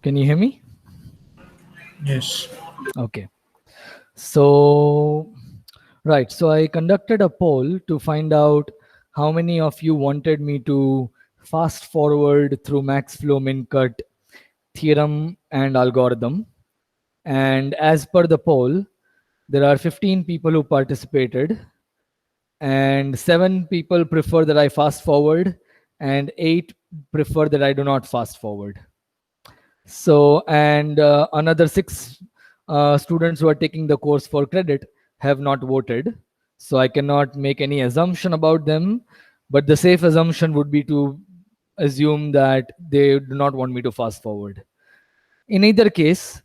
Can you hear me? Yes. Okay. So, right. So I conducted a poll to find out how many of you wanted me to fast forward through Max-Flow Min-Cut theorem and algorithm. And as per the poll, there are 15 people who participated, and 7 people prefer that I fast forward, and 8 prefer that I do not fast forward. So, and another 6 students who are taking the course for credit have not voted. So I cannot make any assumption about them, but the safe assumption would be to assume that they do not want me to fast forward. In either case,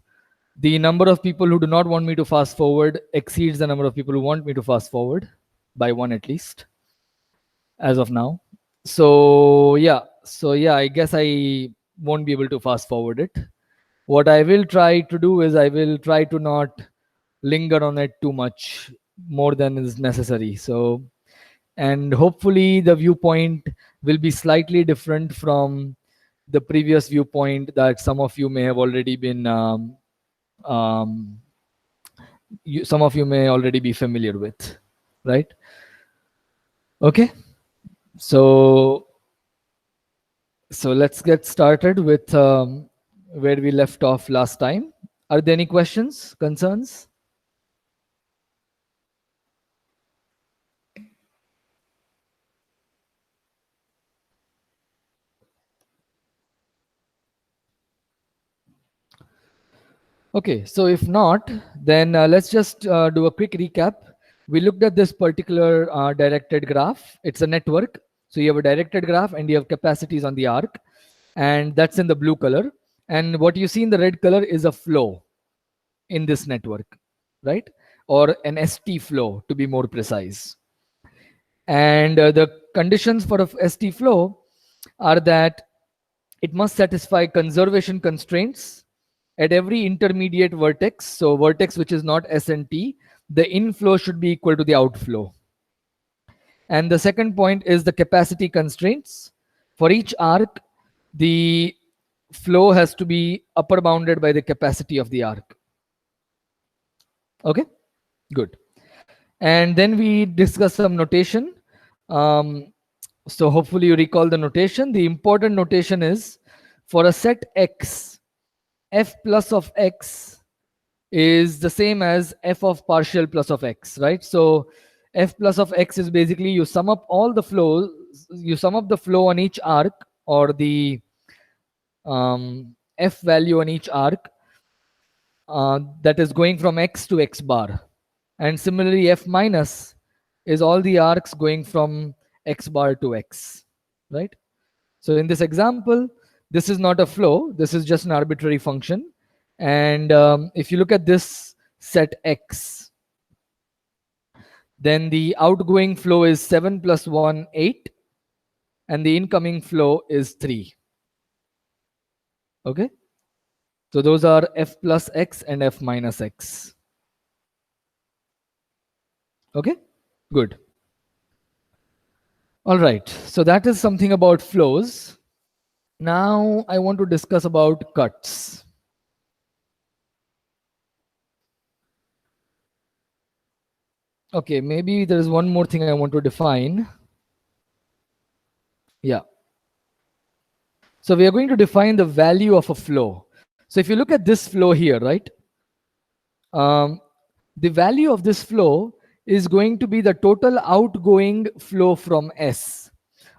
the number of people who do not want me to fast forward exceeds the number of people who want me to fast forward by 1 at least, as of now. So yeah, I guess I won't be able to fast forward it. What I will try to do is I will try to not linger on it too much more than is necessary. So, and hopefully the viewpoint will be slightly different from the previous viewpoint that some of you may have already been um, some of you may already be familiar with, right? Okay, so let's get started with where we left off last time. Are there any questions, concerns? Okay, so if not, then let's just do a quick recap. We looked at this particular directed graph. It's a network. So you have a directed graph and you have capacities on the arc, and that's in the blue color. And what you see in the red color is a flow in this network, right? Or an ST flow to be more precise. And the conditions for a ST flow are that it must satisfy conservation constraints at every intermediate vertex. So vertex which is not S and T, the inflow should be equal to the outflow. And the second point is the capacity constraints. For each arc, the flow has to be upper bounded by the capacity of the arc. Okay, good. And then we discuss some notation. So hopefully you recall the notation. The important notation is for a set X, f plus of X is the same as f of partial plus of X, right? So f plus of X is basically you sum up all the flows, you sum up the flow on each arc, or the f value on each arc that is going from X to X bar. And similarly, f minus is all the arcs going from X bar to X, right? So in this example, this is not a flow, this is just an arbitrary function. And if you look at this set X, then the outgoing flow is 7 plus 1, 8, and the incoming flow is 3. Okay? So those are f plus X and f minus X. Okay? Good. All right. So that is something about flows. Now I want to discuss about cuts. Okay, maybe there is one more thing I want to define. Yeah. So we are going to define the value of a flow. So if you look at this flow here, right? The value of this flow is going to be the total outgoing flow from S.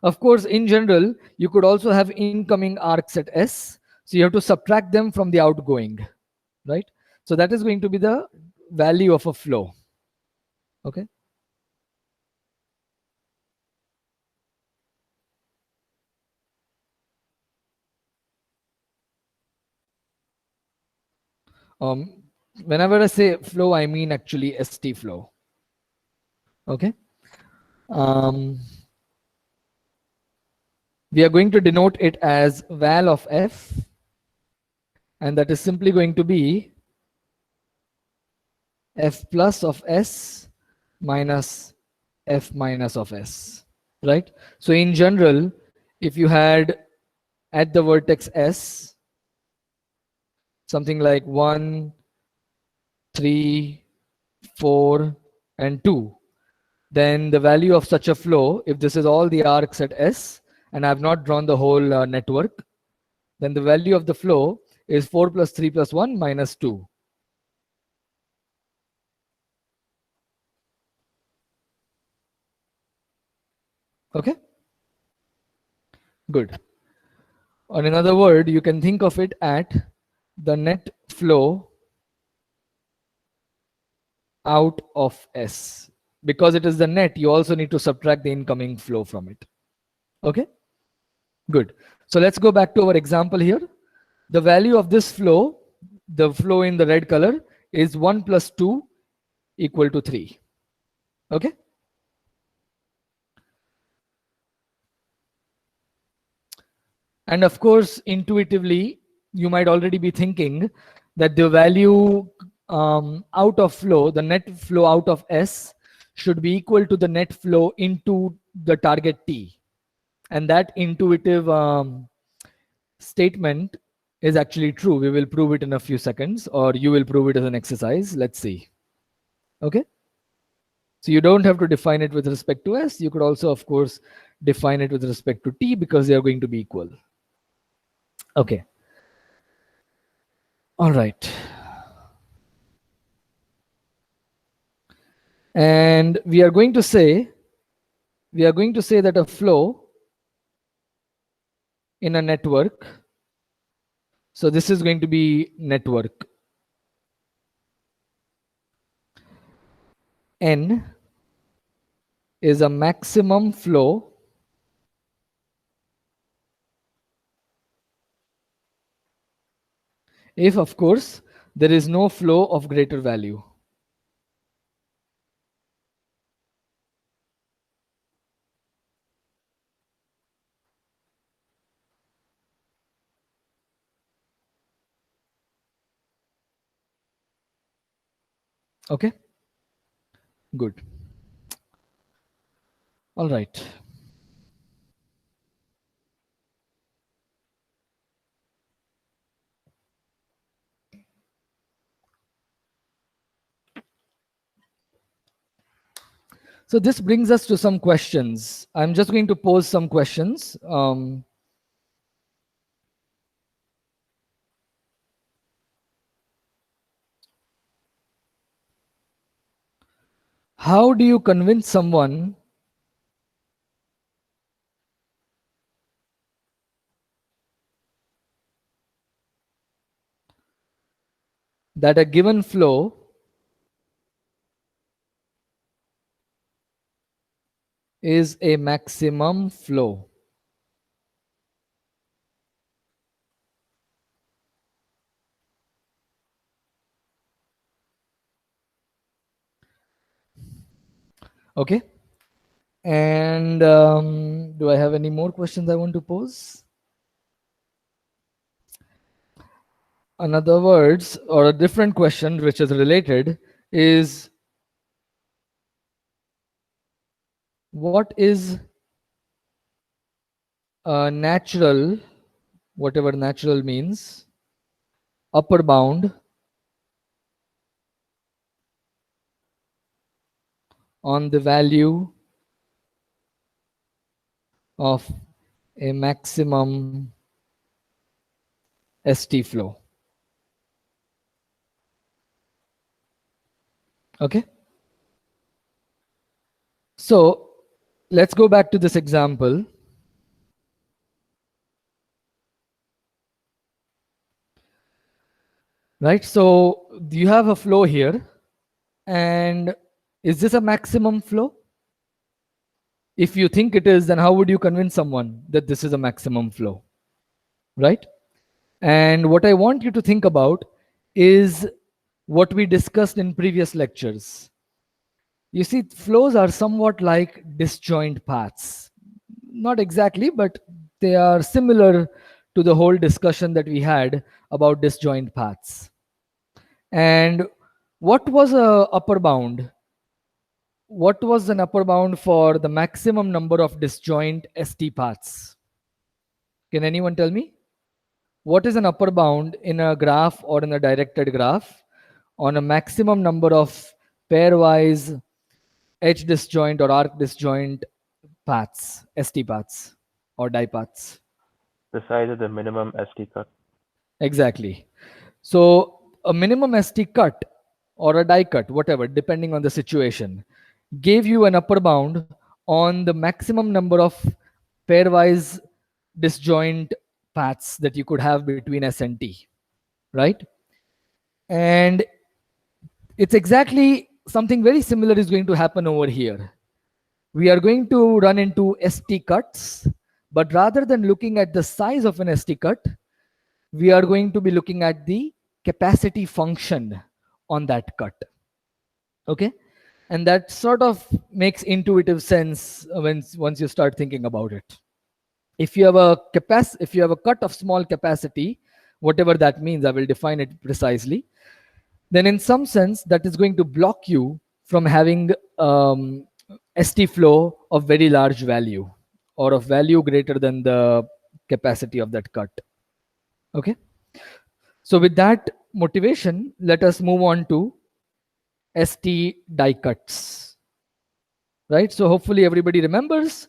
Of course, in general, you could also have incoming arcs at S. So you have to subtract them from the outgoing, right? So that is going to be the value of a flow. Okay. Whenever I say flow, I mean actually ST flow. Okay. We are going to denote it as val of F, and that is simply going to be F plus of S minus F minus of S, right? So in general, if you had at the vertex S, something like 1, 3, 4, and 2, then the value of such a flow, if this is all the arcs at S, and I have not drawn the whole network, then the value of the flow is 4 plus 3 plus 1 minus 2. Okay? Good. Or in other word, you can think of it at the net flow out of S. Because it is the net, you also need to subtract the incoming flow from it. Okay? Good. So let's go back to our example here. The value of this flow, the flow in the red color, is 1 plus 2 equal to 3. Okay? And of course, intuitively, you might already be thinking that the value out of flow, the net flow out of S, should be equal to the net flow into the target T. And that intuitive statement is actually true. We will prove it in a few seconds, or you will prove it as an exercise. Let's see. Okay? So you don't have to define it with respect to S. You could also, of course, define it with respect to T because they are going to be equal. Okay. All right. And we are going to say that a flow in a network, so this is going to be network N is a maximum flow if, of course, there is no flow of greater value. Okay? Good. All right. So this brings us to some questions. I'm just going to pose some questions. How do you convince someone that a given flow is a maximum flow? Okay. And do I have any more questions I want to pose? In other words, or a different question which is related is, what is a natural, whatever natural means, upper bound on the value of a maximum ST flow? Okay. So let's go back to this example. Right. So you have a flow here. And is this a maximum flow? If you think it is, then how would you convince someone that this is a maximum flow? Right? And what I want you to think about is what we discussed in previous lectures. You see, flows are somewhat like disjoint paths. Not exactly, but they are similar to the whole discussion that we had about disjoint paths. And what was a upper bound? What was an upper bound for the maximum number of disjoint ST paths? Can anyone tell me? what is an upper bound in a graph or in a directed graph on a maximum number of pairwise edge disjoint or arc disjoint paths, ST paths or die paths? The size of the minimum ST cut. Exactly. So a minimum ST cut or a die cut, whatever, depending on the situation, gave you an upper bound on the maximum number of pairwise disjoint paths that you could have between S and T, right? And it's exactly something very similar is going to happen over here. We are going to run into ST cuts, but rather than looking at the size of an ST cut, we are going to be looking at the capacity function on that cut. Okay, and that sort of makes intuitive sense once you start thinking about it. If you have a cut of small capacity, whatever that means, I will define it precisely, then in some sense that is going to block you from having ST flow of very large value or of value greater than the capacity of that cut. Okay, so with that motivation, let us move on to ST die cuts, right? So hopefully everybody remembers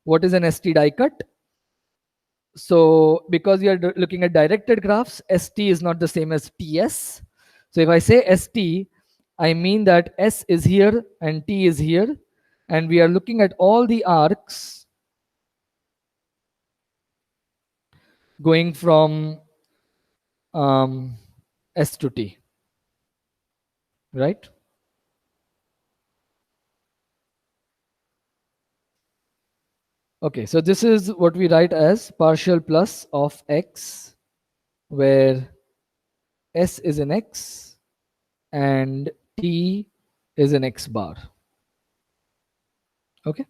what is an ST die cut. So because we are looking at directed graphs, ST is not the same as TS. So if I say ST, I mean that S is here and T is here, and we are looking at all the arcs going from S to T, right? Okay, so this is what we write as partial plus of X, where S is an X and T is an X bar. Okay.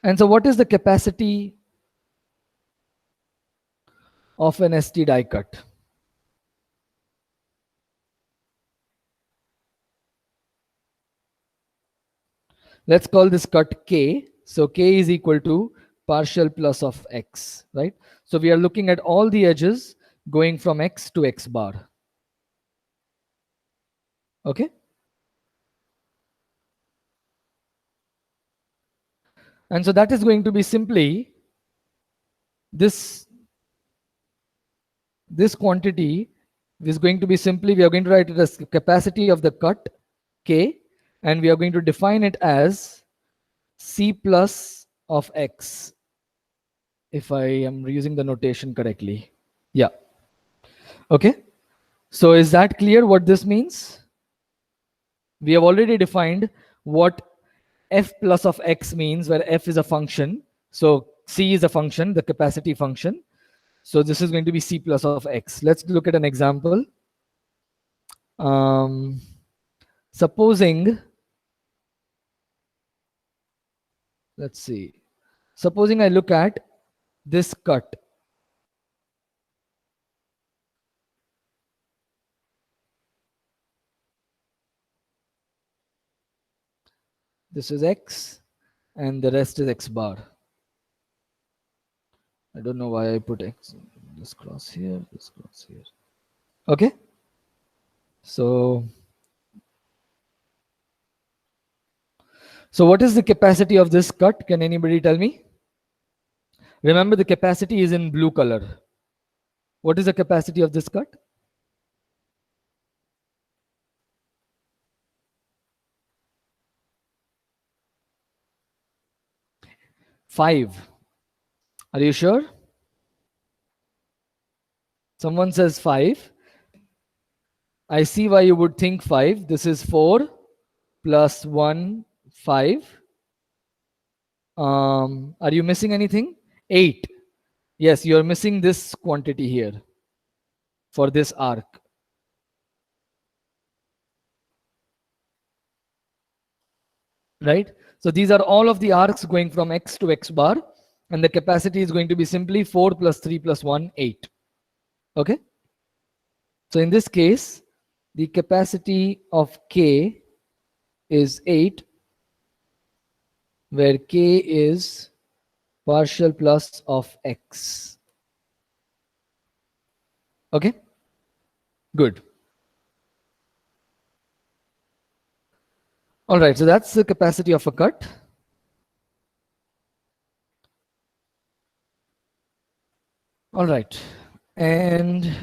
And so what is the capacity of an ST die cut? Let's call this cut K. So K is equal to partial plus of X, right? So we are looking at all the edges going from X to X bar. Okay. And so that is going to be simply this quantity is going to be simply, we are going to write it as capacity of the cut K, and we are going to define it as C plus of X, if I am using the notation correctly. Yeah. Okay. So is that clear what this means? We have already defined what F plus of X means, where F is a function. So C is a function, the capacity function. So this is going to be C plus of X. Let's look at an example. Supposing, let's see, supposing I look at this cut. This is X and the rest is X bar. I don't know why I put X, this cross here, this cross here. Okay. So what is the capacity of this cut? Can anybody tell me? Remember, the capacity is in blue color. What is the capacity of this cut? Five. Are you sure? Someone says 5. I see why you would think 5. This is 4 plus 1, 5. Are you missing anything? 8. Yes, you are missing this quantity here for this arc. Right? So these are all of the arcs going from X to X bar, and the capacity is going to be simply 4 plus 3 plus 1, 8. Okay? So in this case, the capacity of K is 8, where K is partial plus of x. Okay, good. All right, so that's the capacity of a cut. All right, and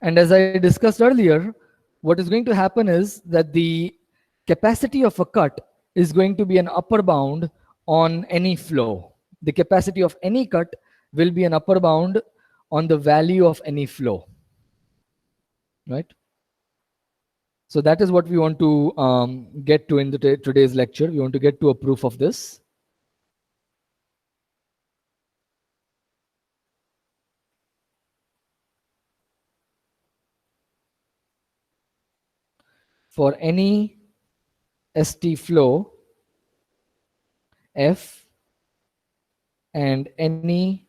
and as I discussed earlier, what is going to happen is that the capacity of a cut is going to be an upper bound on any flow. The capacity of any cut will be an upper bound on the value of any flow, right? So that is what we want to get to in today's lecture. We want to get to a proof of this. For any ST flow F and any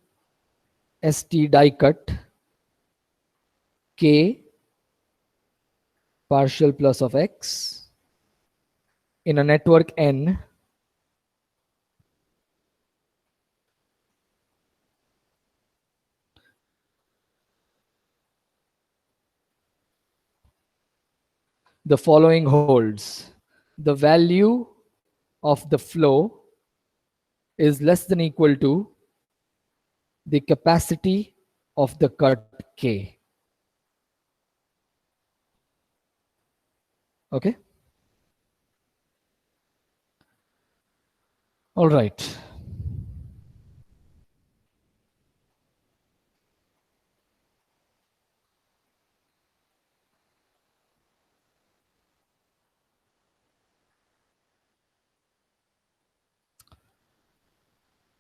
ST die cut K partial plus of X in a network N, the following holds. The value of the flow is less than equal to the capacity of the cut K. Okay? All right.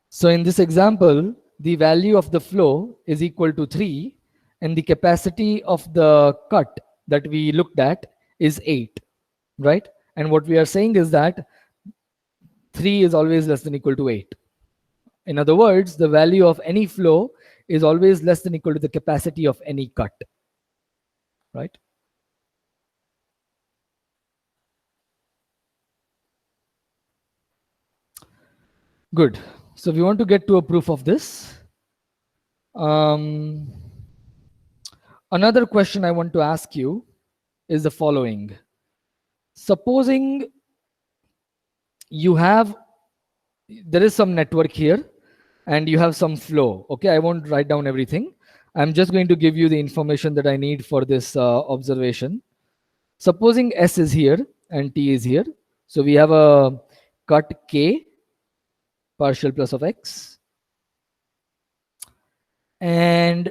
So in this example, the value of the flow is equal to 3 and the capacity of the cut that we looked at is 8, right? And what we are saying is that 3 is always less than equal to 8. In other words, the value of any flow is always less than equal to the capacity of any cut, right? Good. So we want to get to a proof of this. Another question I want to ask you is the following. Supposing there is some network here and you have some flow. Okay, I won't write down everything. I'm just going to give you the information that I need for this observation. Supposing S is here and T is here. So we have a cut K partial plus of X. And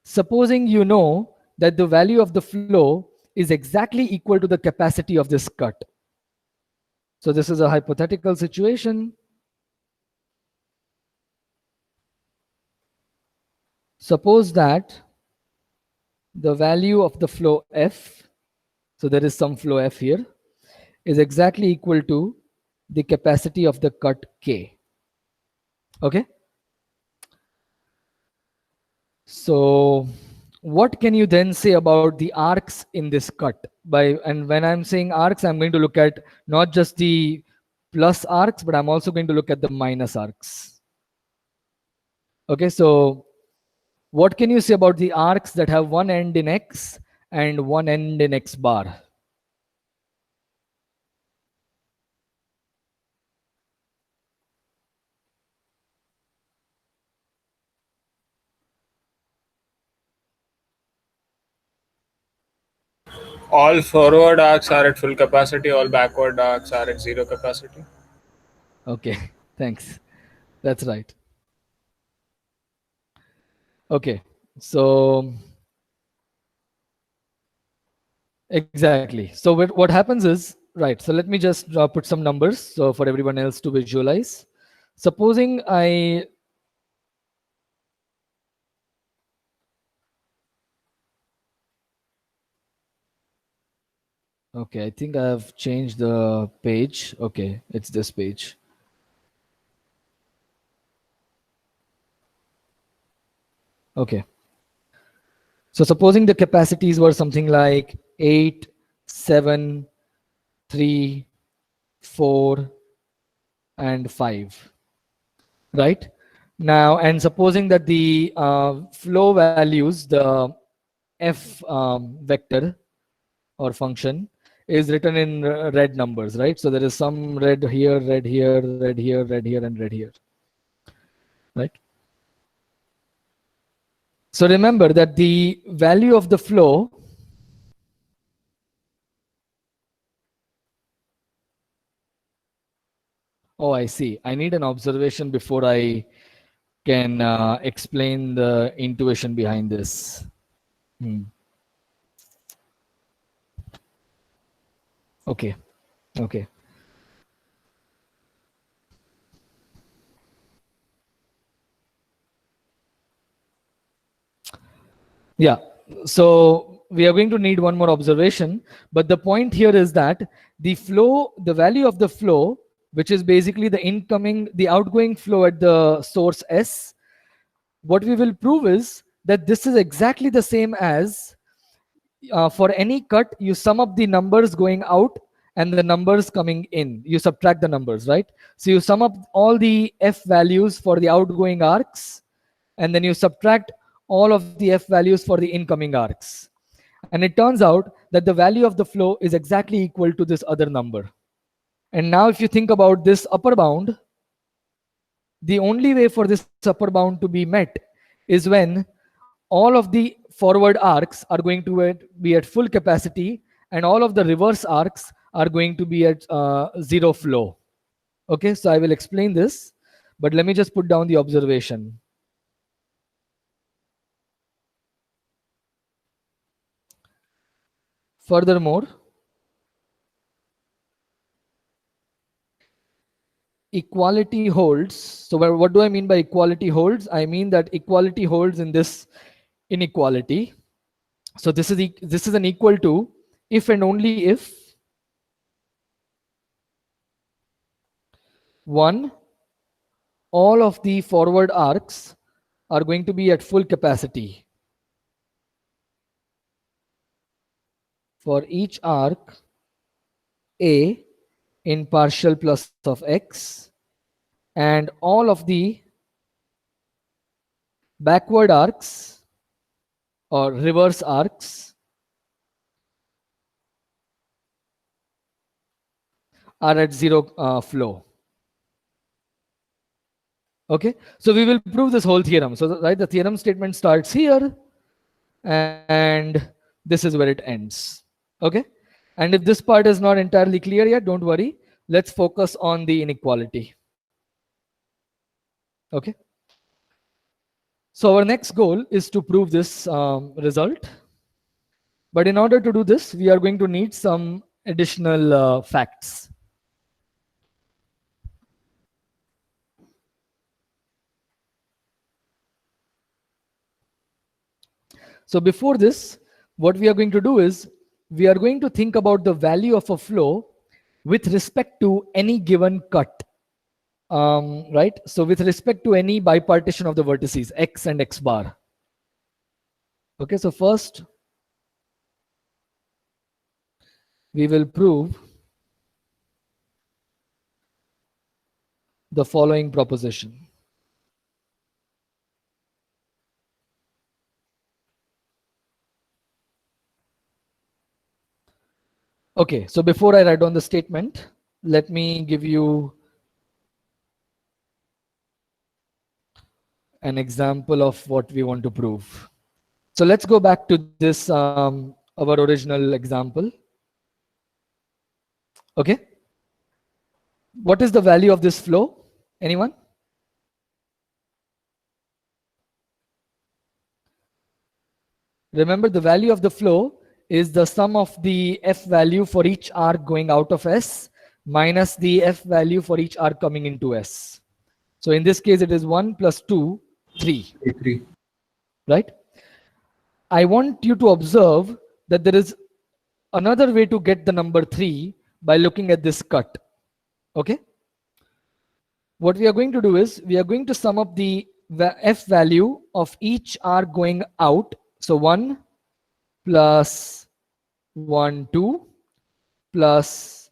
supposing you know that the value of the flow is exactly equal to the capacity of this cut. So this is a hypothetical situation. Suppose that the value of the flow F, so there is some flow F here, is exactly equal to the capacity of the cut K. Okay? So what can you then say about the arcs in this cut? And when I'm saying arcs, I'm going to look at not just the plus arcs, but I'm also going to look at the minus arcs. Okay, so what can you say about the arcs that have one end in X and one end in X bar? All forward arcs are at full capacity, all backward arcs are at zero capacity. Okay, thanks. That's right. Okay, so exactly. So what happens is, right, so let me just put some numbers so for everyone else to visualize. Supposing okay, I think I have changed the page. Okay, it's this page. Okay. So supposing the capacities were something like 8, 7, 3, 4, and 5, right? Now, and supposing that the flow values, the f vector or function is written in red numbers, right? So there is some red here, red here, red here, red here, and red here, right? So remember that the value of the flow oh, I see. I need an observation before I can explain the intuition behind this. Okay, okay. Yeah, so we are going to need one more observation, but the point here is that the flow, the value of the flow, which is basically the outgoing flow at the source S, what we will prove is that this is exactly the same as for any cut, you sum up the numbers going out and the numbers coming in. You subtract the numbers, right? So you sum up all the F values for the outgoing arcs, and then you subtract all of the F values for the incoming arcs. And it turns out that the value of the flow is exactly equal to this other number. And now if you think about this upper bound, the only way for this upper bound to be met is when all of the forward arcs are going to be at full capacity and all of the reverse arcs are going to be at zero flow. Okay, so I will explain this, but let me just put down the observation. Furthermore, equality holds. So what do I mean by equality holds? I mean that equality holds in this inequality. So this is an equal to if and only if one, all of the forward arcs are going to be at full capacity. For each arc A in partial plus of x, and all of the backward arcs or reverse arcs are at zero flow. Okay, so we will prove this whole theorem. So right, the theorem statement starts here and this is where it ends. Okay, and if this part is not entirely clear yet, don't worry, let's focus on the inequality. Okay, so our next goal is to prove this result, but in order to do this we are going to need some additional facts. So before this, what we are going to do is we are going to think about the value of a flow with respect to any given cut, right? So with respect to any bipartition of the vertices x and x bar. Okay, so first we will prove the following proposition. Okay, so before I write down the statement, let me give you an example of what we want to prove. So let's go back to this, our original example. Okay, what is the value of this flow? Anyone? Remember, the value of the flow is the sum of the F value for each arc going out of S minus the F value for each arc coming into S. So in this case, it is 1 plus 2, 3. 3. Right? I want you to observe that there is another way to get the number 3 by looking at this cut. Okay? What we are going to do is we are going to sum up the F value of each arc going out. So 1 plus 1, 2 plus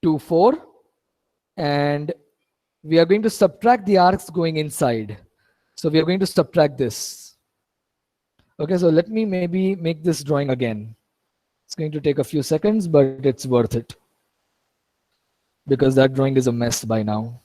2, 4, and we are going to subtract the arcs going inside. So we are going to subtract this. Okay, so let me maybe make this drawing again. It's going to take a few seconds, but it's worth it because that drawing is a mess by now.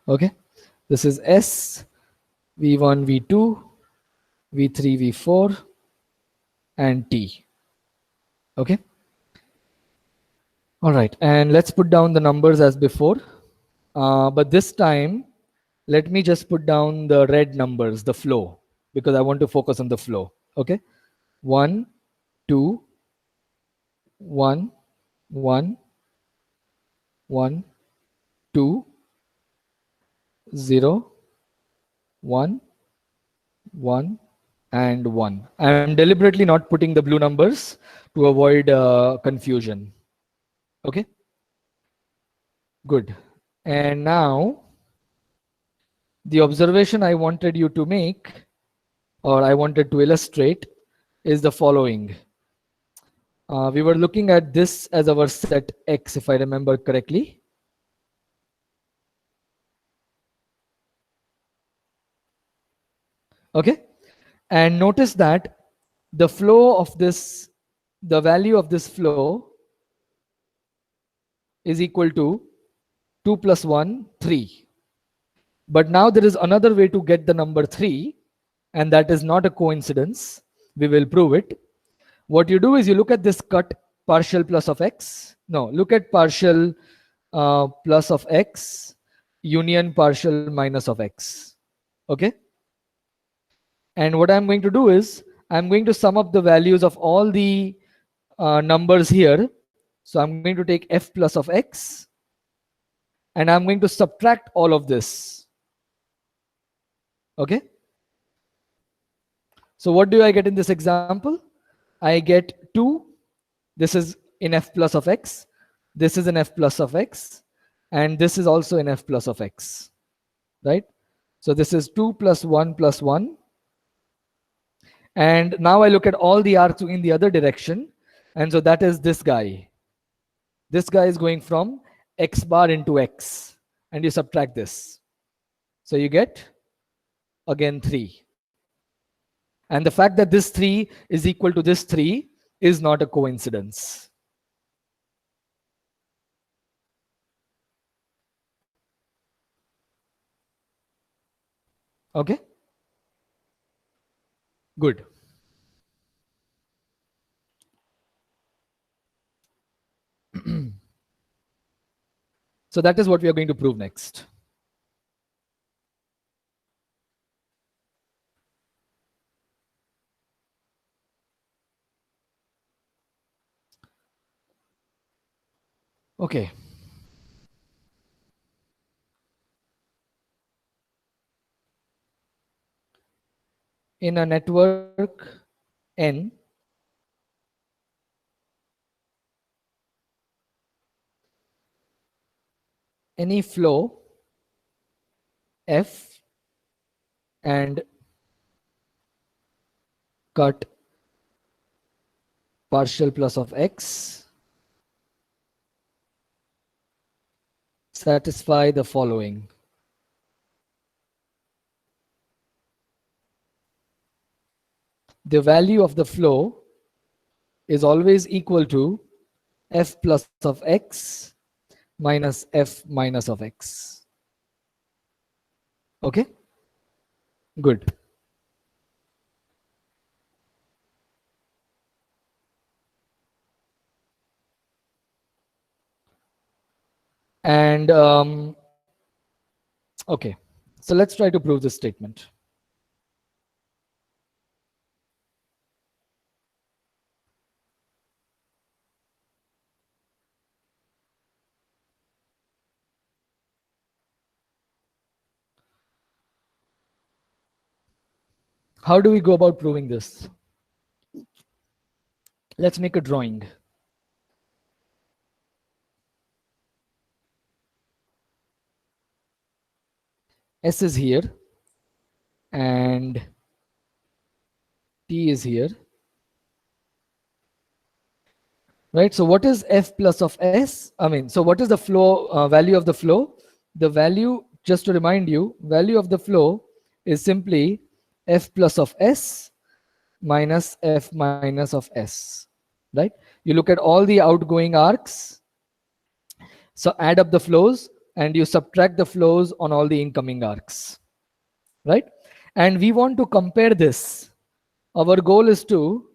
Okay, this is S, V1, V2, V3, V4, and T. Okay. All right, and let's put down the numbers as before. But this time, let me just put down the red numbers, the flow, because I want to focus on the flow. Okay. 1, 2, 1, 1, 1, 2, 0, 1, 1, and 1. I'm deliberately not putting the blue numbers to avoid confusion. Okay. Good. And now, the observation I wanted you to make, or I wanted to illustrate, is the following. We were looking at this as our set X, if I remember correctly. Okay. And notice that the flow of this, the value of this flow is equal to 2 plus 1, 3. But now there is another way to get the number 3, and that is not a coincidence. We will prove it. What you do is you look at this cut partial plus of x. No, look at partial plus of x union partial minus of x. Okay. And what I'm going to do is I'm going to sum up the values of all the numbers here. So I'm going to take f plus of x and I'm going to subtract all of this. Okay. So what do I get in this example? I get 2. This is in f plus of x. This is in f plus of x. And this is also in f plus of x. Right? So this is 2 plus 1 plus 1. And now I look at all the arcs in the other direction. And so that is this guy. This guy is going from x bar into x. And you subtract this. So you get, again, 3. And the fact that this 3 is equal to this 3 is not a coincidence. Okay? Good. So that is what we are going to prove next. Okay. In a network N, any flow F and cut partial plus of x satisfy the following. The value of the flow is always equal to f plus of x minus f minus of x. Okay? Good. And okay, so let's try to prove this statement. How do we go about proving this? Let's make a drawing. S is here and T is here. Right, so what is F plus of S? So what is the flow value of the flow? The value, just to remind you, value of the flow is simply F plus of S minus F minus of S, right? You look at all the outgoing arcs, so add up the flows and you subtract the flows on all the incoming arcs, right? And we want to compare this. Our goal is to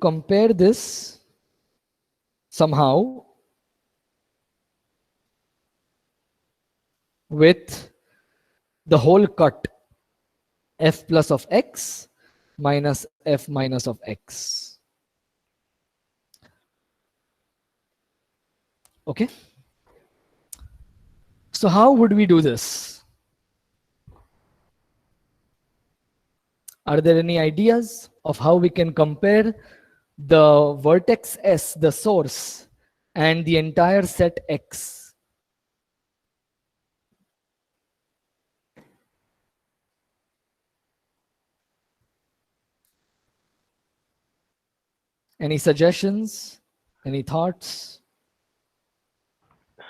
compare this somehow with the whole cut, F plus of X minus F minus of X. Okay. So how would we do this? Are there any ideas of how we can compare the vertex S, the source, and the entire set X? Any suggestions? Any thoughts?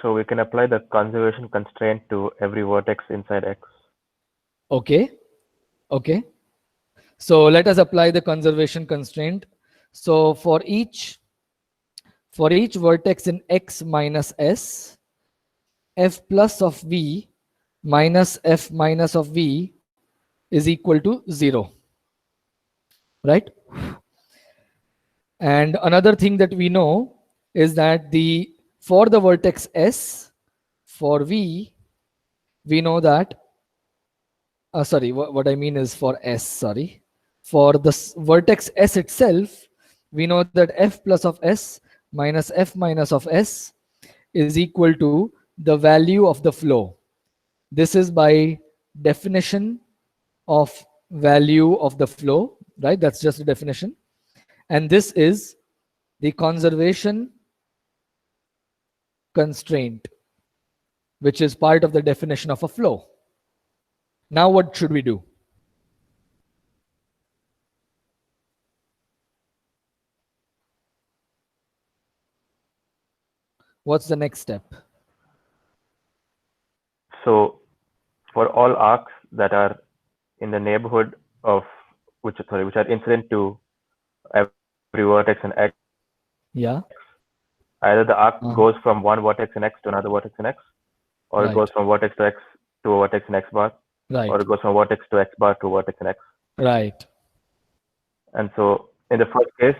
So we can apply the conservation constraint to every vertex inside X. Okay. Okay. So let us apply the conservation constraint. So for each vertex in X minus S, F plus of V minus F minus of V is equal to 0. Right? And another thing that we know is that for the vertex S, for V, we know that, sorry, what I mean is for S, sorry. For the vertex S itself, we know that F plus of S minus F minus of S is equal to the value of the flow. This is by definition of value of the flow, right? That's just a definition. And this is the conservation constraint, which is part of the definition of a flow. Now what should we do? What's the next step? So for all arcs that are in the neighborhood of which are incident to every vertex in X, Yeah. either the arc goes from one vertex in X to another vertex in X, or Right. it goes from vertex to X to a vertex in X bar, Right. or it goes from vertex to X bar to a vertex in X. Right. And so in the first case,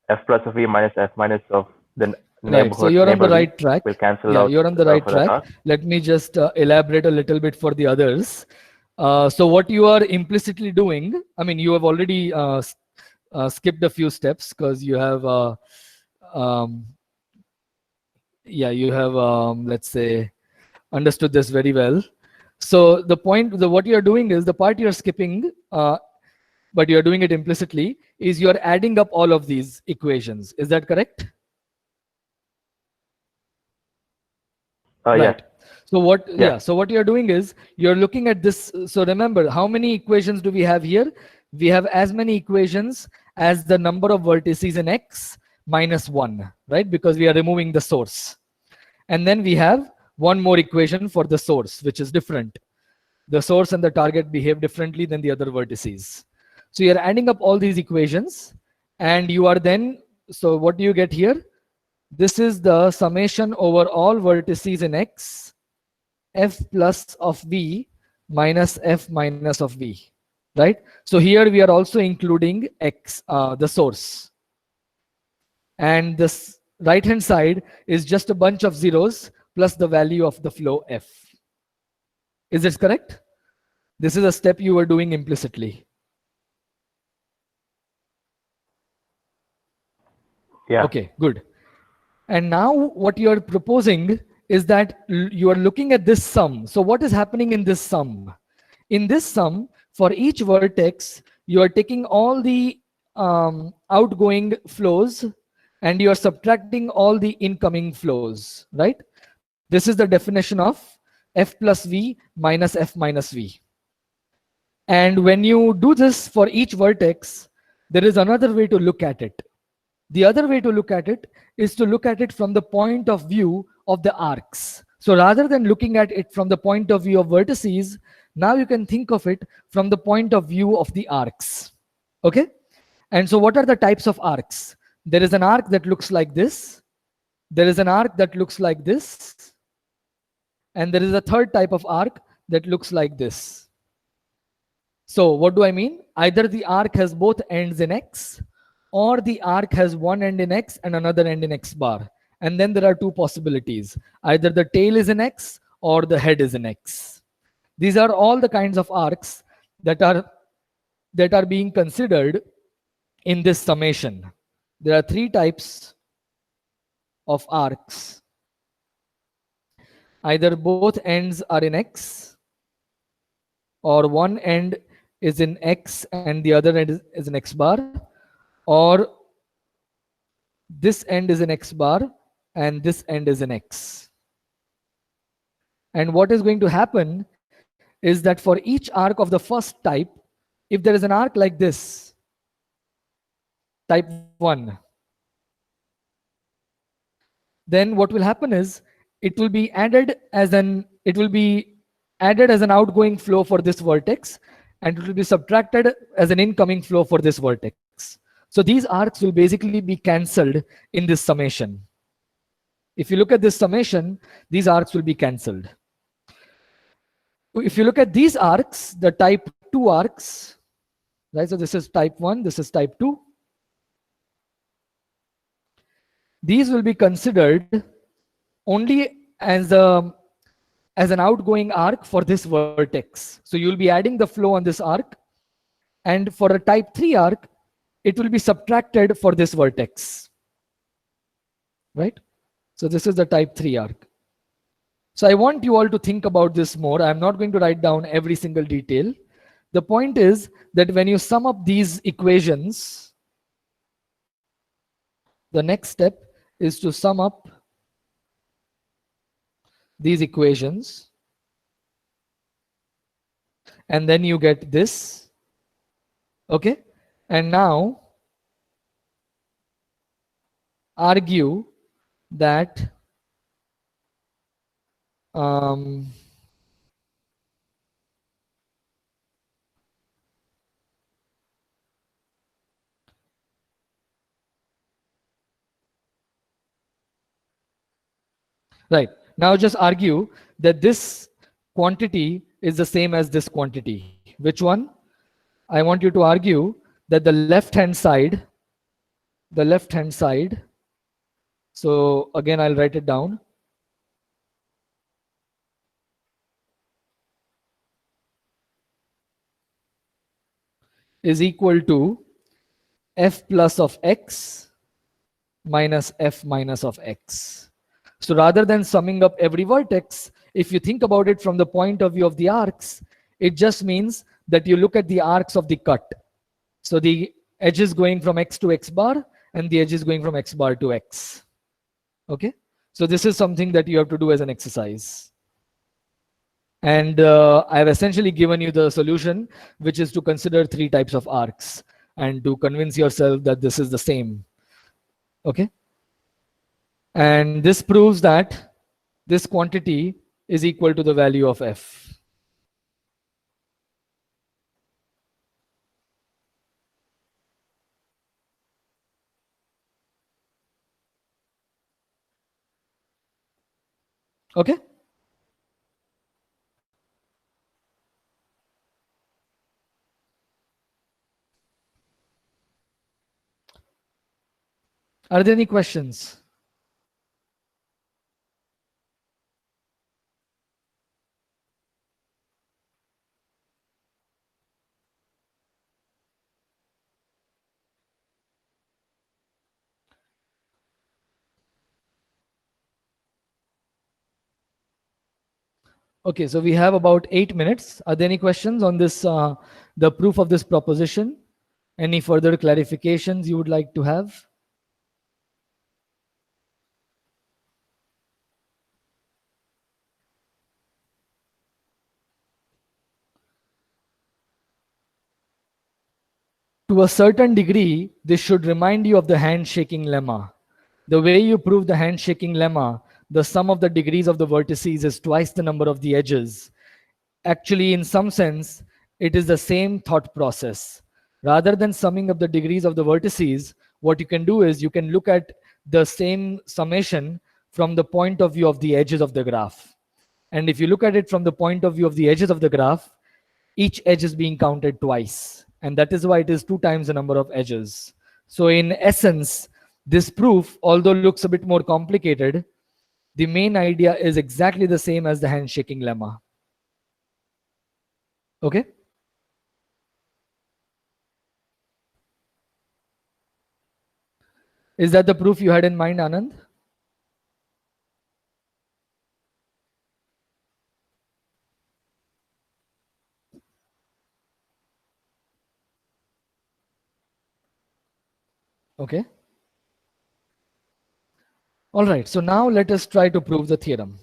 F plus of V minus F minus of the Right. So you're on the right track. will cancel Yeah, out. you're on the right for that track. arc. Let me just elaborate a little bit for the others. So what you are implicitly doing, you have already skipped a few steps because you have, let's say, understood this very well. So the point, what you're doing is the part you're skipping, but you're doing it implicitly, is you're adding up all of these equations. Is that correct? Right. Yeah. So what you're doing is you're looking at this. So remember, how many equations do we have here? We have as many equations as the number of vertices in X minus 1, right? Because we are removing the source. And then we have one more equation for the source, which is different. The source and the target behave differently than the other vertices. So you're adding up all these equations and you are then, so what do you get here? This is the summation over all vertices in X, F plus of V minus F minus of V, right? So here we are also including X, the source. And this right-hand side is just a bunch of zeros plus the value of the flow F. Is this correct? This is a step you were doing implicitly. Yeah. Okay, good. And now what you are proposing is that you are looking at this sum. So what is happening in this sum? In this sum, for each vertex, you are taking all the outgoing flows and you are subtracting all the incoming flows, right? This is the definition of f plus v minus f minus v. And when you do this for each vertex, there is another way to look at it. The other way to look at it is to look at it from the point of view of the arcs. So rather than looking at it from the point of view of vertices, now you can think of it from the point of view of the arcs. Okay? And so what are the types of arcs? There is an arc that looks like this. There is an arc that looks like this. And there is a third type of arc that looks like this. So what do I mean? Either the arc has both ends in x, or the arc has one end in x and another end in x bar. And then there are two possibilities. Either the tail is in x or the head is in x. These are all the kinds of arcs that are being considered in this summation. There are three types of arcs. Either both ends are in x, or one end is in x and the other end is in x bar, or this end is in x bar and this end is in x. And what is going to happen is that for each arc of the first type, if there is an arc like this, type 1, then what will happen is it will be added as an outgoing flow for this vertex, and it will be subtracted as an incoming flow for this vertex. So these arcs will basically be cancelled in this summation. If you look at this summation, these arcs will be cancelled. If you look at these arcs, the type 2 arcs, right? So this is type 1, this is type 2. These will be considered only as an outgoing arc for this vertex. So you'll be adding the flow on this arc, and for a type 3 arc, it will be subtracted for this vertex, right? So this is the type 3 arc. So I want you all to think about this more. I'm not going to write down every single detail. The point is that when you sum up these equations, the next step is to sum up these equations, and then you get this. Okay? And now argue that right. Now just argue that this quantity is the same as this quantity. Which one? I want you to argue that the left-hand side, so again, I'll write it down. Is equal to f plus of x minus f minus of x. So rather than summing up every vertex, if you think about it from the point of view of the arcs, it just means that you look at the arcs of the cut. So the edges going from x to x bar and the edges going from x bar to x. Okay? So this is something that you have to do as an exercise. And I've essentially given you the solution, which is to consider three types of arcs and to convince yourself that this is the same. Okay? And this proves that this quantity is equal to the value of f. Okay? Are there any questions? Okay, so we have about 8 minutes. Are there any questions on this, the proof of this proposition? Any further clarifications you would like to have? To a certain degree, this should remind you of the handshaking lemma. The way you prove the handshaking lemma, the sum of the degrees of the vertices is twice the number of the edges. Actually, in some sense, it is the same thought process. Rather than summing up the degrees of the vertices, what you can do is you can look at the same summation from the point of view of the edges of the graph. And if you look at it from the point of view of the edges of the graph, each edge is being counted twice. And that is why it is 2 times the number of edges. So in essence, this proof, although looks a bit more complicated, the main idea is exactly the same as the handshaking lemma. Okay? Is that the proof you had in mind, Anand? Okay. All right. So now let us try to prove the theorem.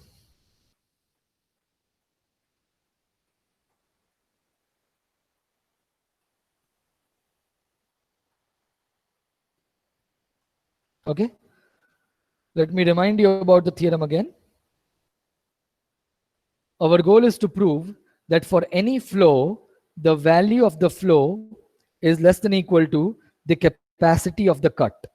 Okay. Let me remind you about the theorem again. Our goal is to prove that for any flow, the value of the flow is less than equal to the capacity of the cut.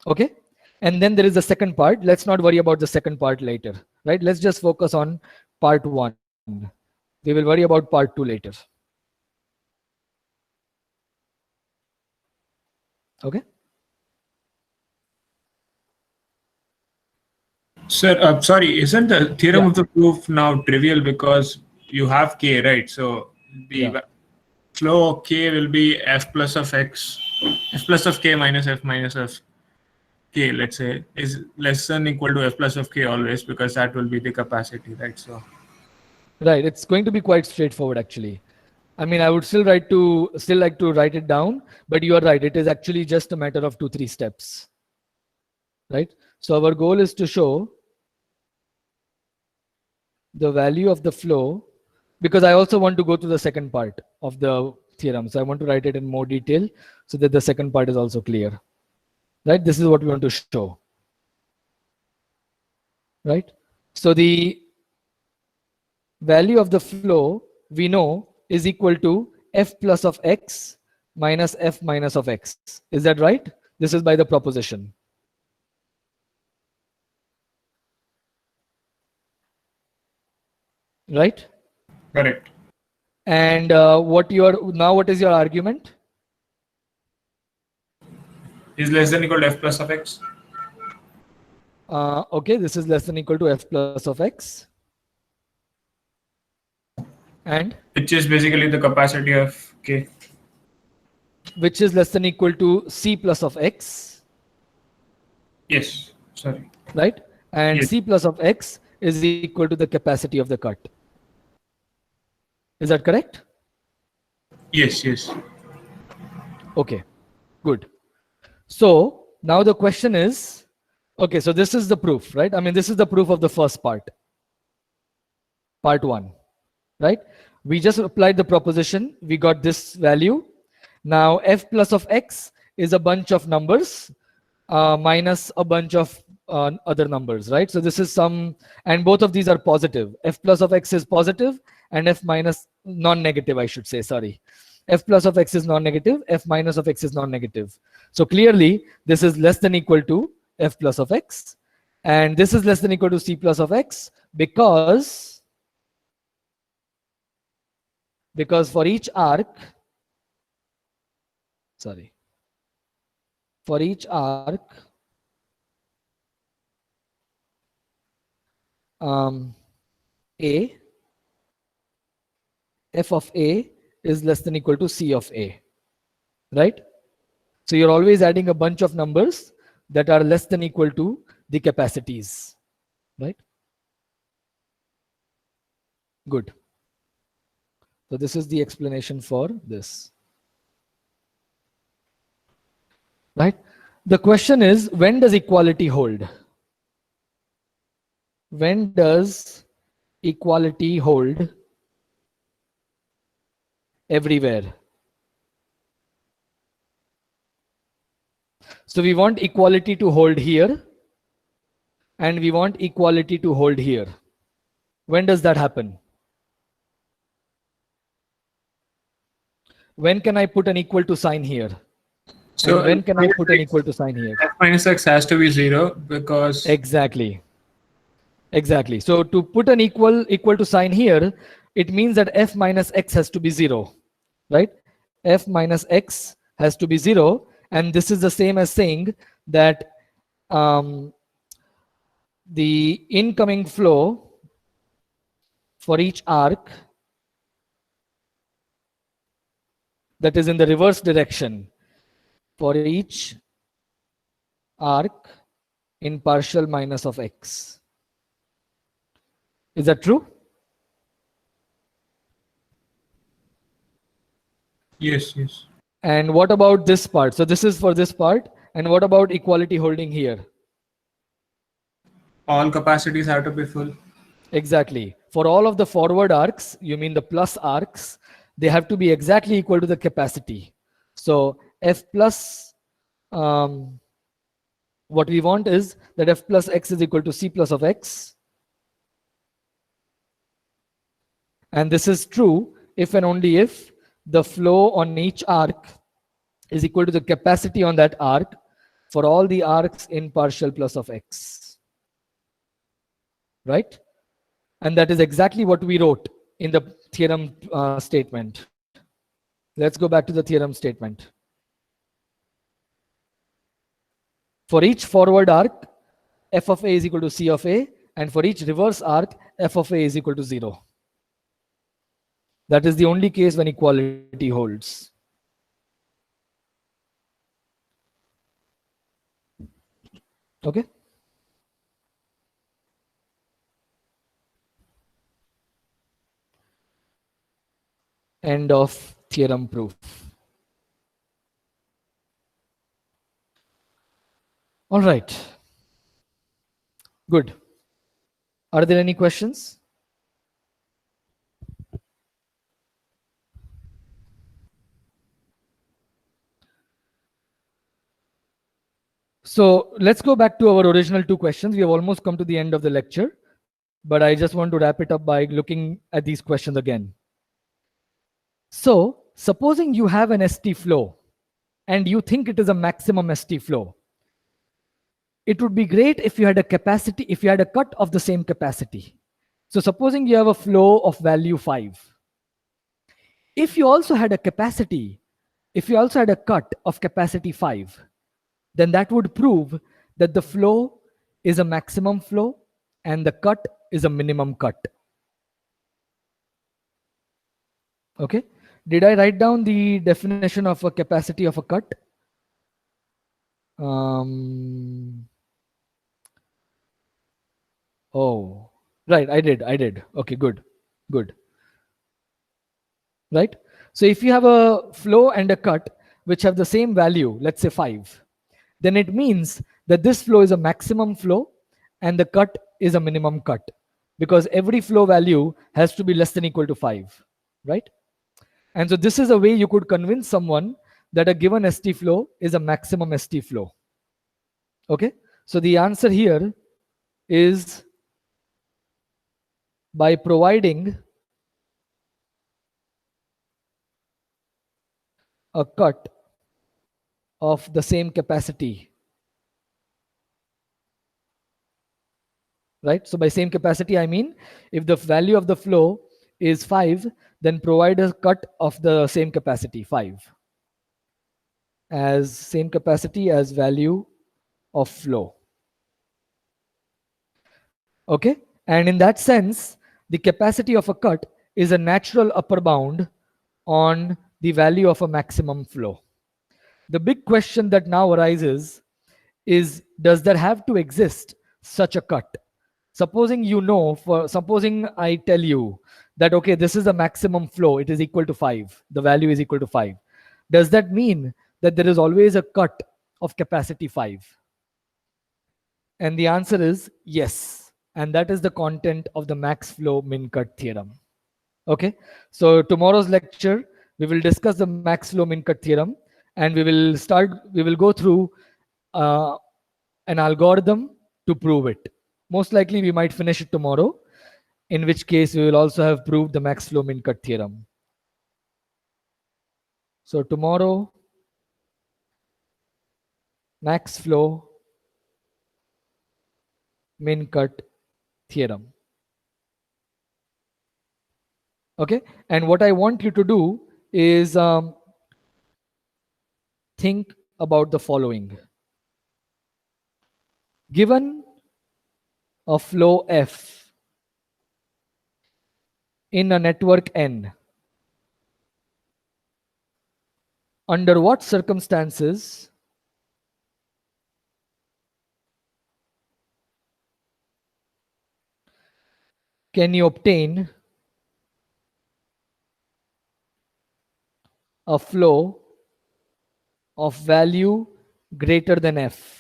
Okay. And then there is the second part. Let's not worry about the second part later, right? Let's just focus on part 1. We will worry about part 2 later. Okay. Sir, sorry, isn't the theorem Yeah. of the proof now trivial because you have k, right? So the Yeah. flow k will be f plus of x, f plus of k minus f minus of k, let's say, is less than equal to f plus of k always, because that will be the capacity, right? So Right. It's going to be quite straightforward, actually. I mean, I would still like to write it down, but you are right. It is actually just a matter of 2-3 steps, right? So our goal is to show the value of the flow, because I also want to go to the second part of the theorem. So I want to write it in more detail so that the second part is also clear, right? This is what we want to show, right? So the value of the flow we know is equal to f plus of x minus f minus of x. Is that right? This is by the proposition. Right? correct. And what is your argument? Is less than equal to f plus of x. Okay, this is less than equal to f plus of x. And Which is basically the capacity of k. which is less than equal to c plus of x, Yes, sorry. right? And Yes. c plus of x is equal to the capacity of the cut. Is that correct? Yes, yes. Okay, good. So now the question is, okay, so this is the proof, right? I mean, this is the proof of the first part, part 1, right? We just applied the proposition. We got this value. Now f plus of x is a bunch of numbers minus a bunch of other numbers, right? So this is some, and both of these are positive. F plus of x is positive and f minus non-negative, I should say, sorry. F plus of x is non-negative, f minus of x is non-negative. So clearly this is less than equal to f plus of x, and this is less than equal to c plus of x because for each arc, sorry, for each arc, A, f of A is less than equal to C of A, right? So you're always adding a bunch of numbers that are less than equal to the capacities, right? Good. So this is the explanation for this. Right? The question is, when does equality hold? When does equality hold everywhere? So we want equality to hold here, and we want equality to hold here. When does that happen? When can I put an equal to sign here? So And when can I put an equal to sign here? f minus x has to be 0 because Exactly. Exactly. So to put an equal to sign here, it means that f minus x has to be 0, right? F minus x has to be 0, and this is the same as saying that the incoming flow for each arc that is in the reverse direction for each arc in partial minus of x. Is that true? yes, yes. And what about this part? So this is for this part. And what about equality holding here? All capacities have to be full. Exactly. For all of the forward arcs, you mean the plus arcs, they have to be exactly equal to the capacity. So F plus, what we want is that F plus x is equal to C plus of x. And this is true if and only if the flow on each arc is equal to the capacity on that arc for all the arcs in partial plus of x. Right? And that is exactly what we wrote in the theorem statement. Let's go back to the theorem statement. For each forward arc, f of a is equal to c of a, and for each reverse arc, f of a is equal to 0. That is the only case when equality holds. Okay? End of theorem proof. All right. Good. Are there any questions? So let's go back to our original two questions. We have almost come to the end of the lecture, but I just want to wrap it up by looking at these questions again. So supposing you have an ST flow and you think it is a maximum ST flow, it would be great if you had a capacity, if you had a cut of the same capacity. So supposing you have a flow of value 5. If you also had a capacity, if you also had a cut of capacity 5, then that would prove that the flow is a maximum flow and the cut is a minimum cut. Okay? Did I write down the definition of a capacity of a cut? Oh, right, I did. Okay, good. Right? So if you have a flow and a cut which have the same value, let's say 5, then it means that this flow is a maximum flow and the cut is a minimum cut, because every flow value has to be less than equal to 5, right? And so this is a way you could convince someone that a given ST flow is a maximum ST flow. Okay? So the answer here is by providing a cut of the same capacity. Right? So by same capacity, I mean, if the value of the flow is 5, then provide a cut of the same capacity, 5, as same capacity as value of flow. Okay? And in that sense, the capacity of a cut is a natural upper bound on the value of a maximum flow. The big question that now arises is, does there have to exist such a cut? Supposing you know, supposing I tell you that, okay, this is the maximum flow, it is equal to 5, the value is equal to 5. Does that mean that there is always a cut of capacity 5? And the answer is yes. And that is the content of the max flow min cut theorem. Okay, so tomorrow's lecture, we will discuss the max flow min cut theorem, and we will go through an algorithm to prove it. Most likely we might finish it tomorrow, in which case we will also have proved the max flow min cut theorem. So tomorrow, max flow min cut theorem. Okay, and what I want you to do is think about the following. Given a flow F in a network N, under what circumstances can you obtain a flow of value greater than F?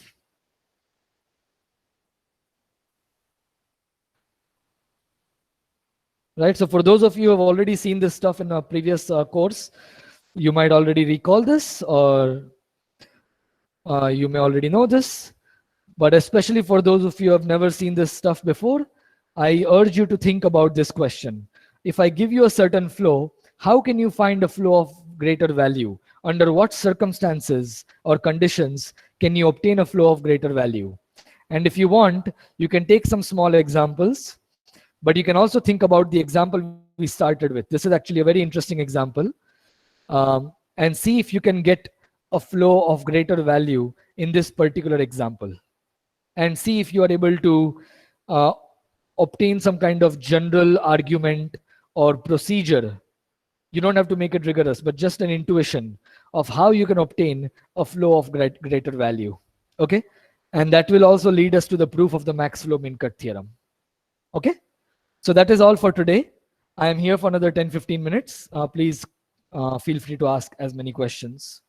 Right, so for those of you who have already seen this stuff in a previous course, you might already recall this, or you may already know this. But especially for those of you who have never seen this stuff before, I urge you to think about this question. If I give you a certain flow, how can you find a flow of greater value? Under what circumstances or conditions can you obtain a flow of greater value? And if you want, you can take some small examples, but you can also think about the example we started with. This is actually a very interesting example. And see if you can get a flow of greater value in this particular example. And see if you are able to obtain some kind of general argument or procedure. You don't have to make it rigorous, but just an intuition of how you can obtain a flow of greater value. Okay, and that will also lead us to the proof of the max flow min cut theorem. Okay, so that is all for today. I am here for another 10-15 minutes. Please feel free to ask as many questions.